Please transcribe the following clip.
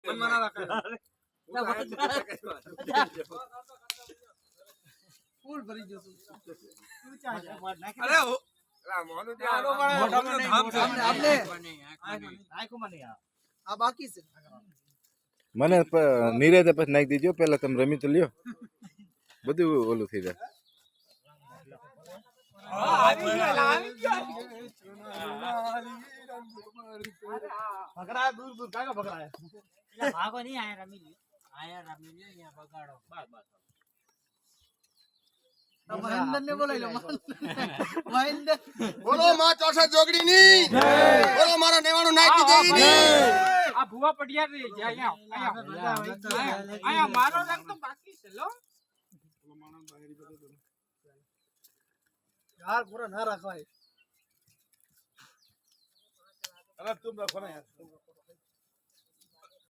મનમાના રાખે ફૂલ ભરી ગયો છું અરે મોનું આનો મને આ બાકી છે મને નિરાતે પછી નાખી દીજો પેલા તમે રમી તો લ્યો બધું ઓલું થઈ જાય ભગડા દૂર દૂર કાકા ભગડા ભાગો નહીં આયા રમી લ્યો અહીંયા બગાડો બસ મહેન્દ્ર ને બોલાઈ લો મહેન્દ્ર બોલો માં ચોસઠ જોગડી ની બોલો મારો નેવાણું નાખી દેવી ની આ ભુવા પડિયા રે આયા મારો રંગ તો બાકી છે લો યાર પૂરા ના રાખવાય અરે તુમ રાખો ને યાર